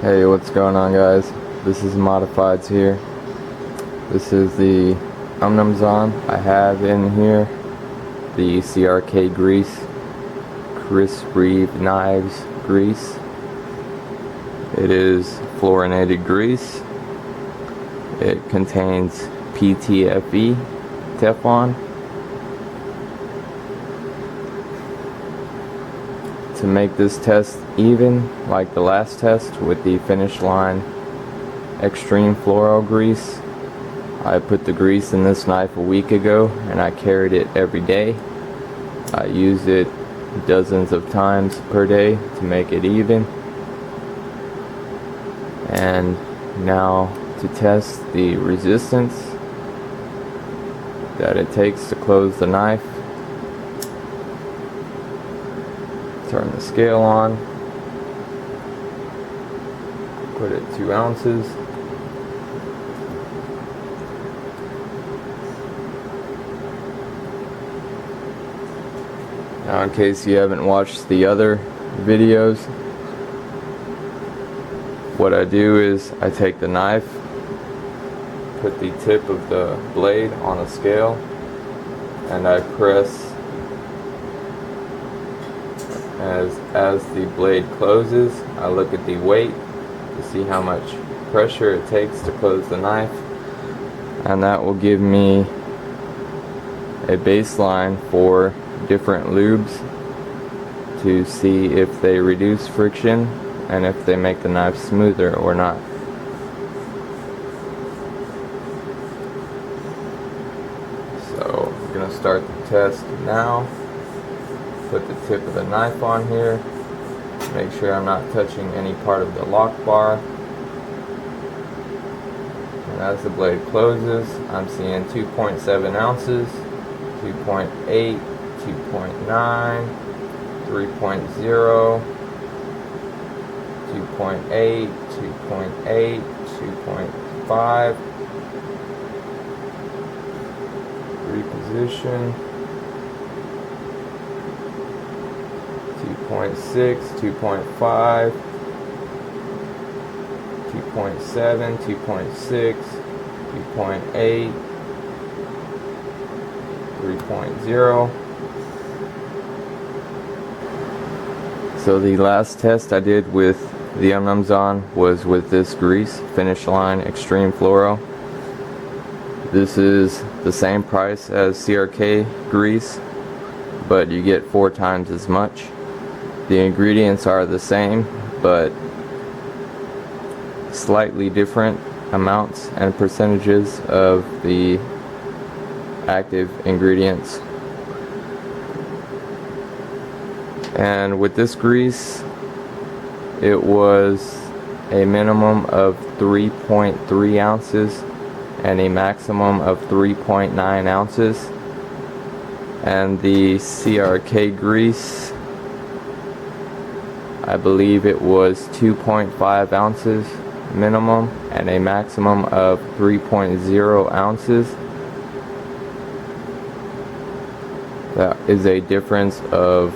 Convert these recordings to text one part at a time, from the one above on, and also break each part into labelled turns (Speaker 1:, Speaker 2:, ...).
Speaker 1: Hey, what's going on, guys? This is Modifieds here. This is the Umnumzaan. I have in here the CRK grease, Reeve knives grease. It is fluorinated grease. It contains PTFE, Teflon. To make this test even, like the last test with the Finish Line Extreme Floral Grease, I put the grease in this knife a week ago and I carried it every day. I used it dozens of times per day to make it even. And now to test the resistance that it takes to close the knife. Turn the scale on, put it 2 ounces. Now, in case you haven't watched the other videos, what I do is I take the knife, put the tip of the blade on a scale, and I press as the blade closes. I look at the weight to see how much pressure it takes to close the knife, and that will give me a baseline for different lubes to see if they reduce friction and if they make the knife smoother or not. So I'm going to start the test now. Put the tip of the knife on here, make sure I'm not touching any part of the lock bar, and as the blade closes I'm seeing 2.7 ounces, 2.8, 2.9, 3.0, 2.8, 2.8, 2.5, reposition, 2.6, 2.5, 2.7, 2.6, 2.8, 3.0. So the last test I did with the Umnumzaan was with this grease, Finish Line Extreme Floral. This is the same price as CRK grease, but you get 4 times as much. The ingredients are the same, but slightly different amounts and percentages of the active ingredients. And with this grease, it was a minimum of 3.3 ounces and a maximum of 3.9 ounces. And the CRK grease, I believe it was 2.5 ounces minimum and a maximum of 3.0 ounces. That is a difference of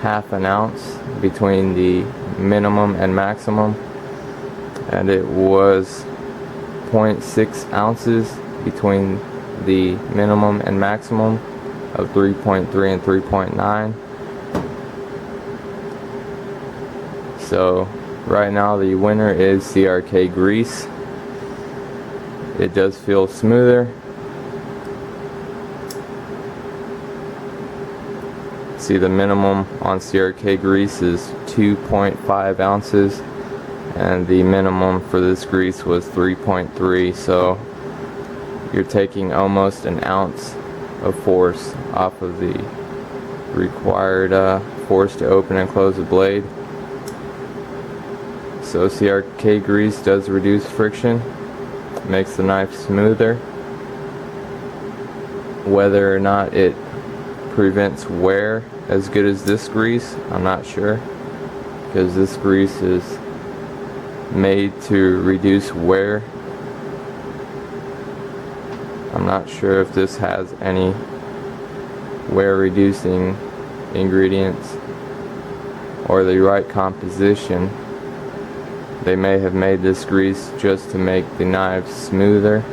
Speaker 1: half an ounce between the minimum and maximum, and it was 0.6 ounces between the minimum and maximum of 3.3 and 3.9. So right now the winner is CRK grease. It does feel smoother. See, the minimum on CRK grease is 2.5 ounces and the minimum for this grease was 3.3, so you're taking almost an ounce of force off of the required force to open and close the blade. So CRK grease does reduce friction, makes the knife smoother. Whether or not it prevents wear as good as this grease, I'm not sure, because this grease is made to reduce wear. I'm not sure if this has any wear reducing ingredients or the right composition they may have made this grease just to make the knives smoother.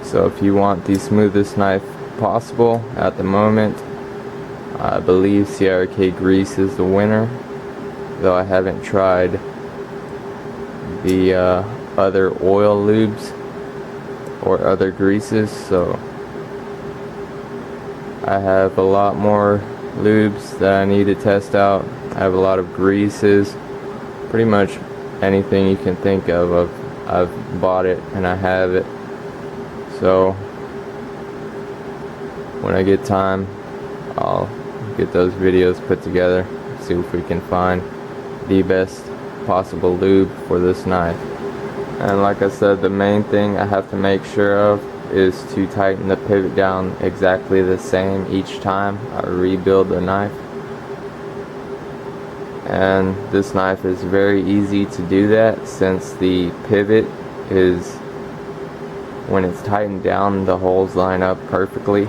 Speaker 1: So if you want the smoothest knife possible at the moment, I believe Sierra K grease is the winner, though I haven't tried the other oil lubes or other greases, so I have a lot more lubes that I need to test out. I have a lot of greases, pretty much anything you can think of. I've bought it and I have it. So when I get time, I'll get those videos put together, see if we can find the best possible lube for this knife. And like I said, the main thing I have to make sure of is to tighten the pivot down exactly the same each time I rebuild the knife. And this knife is very easy to do that, since the pivot is, when it's tightened down, the holes line up perfectly.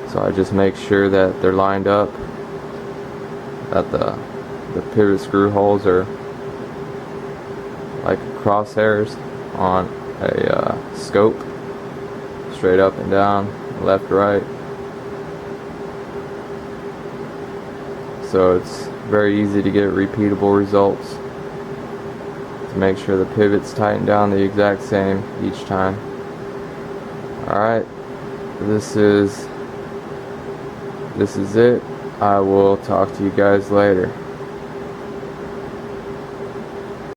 Speaker 1: So I just make sure that they're lined up, that the pivot screw holes are like crosshairs on a scope, straight up and down, left, right. So it's very easy to get repeatable results, to make sure the pivot's tightened down the exact same each time. Alright, this is it. I will talk to you guys later.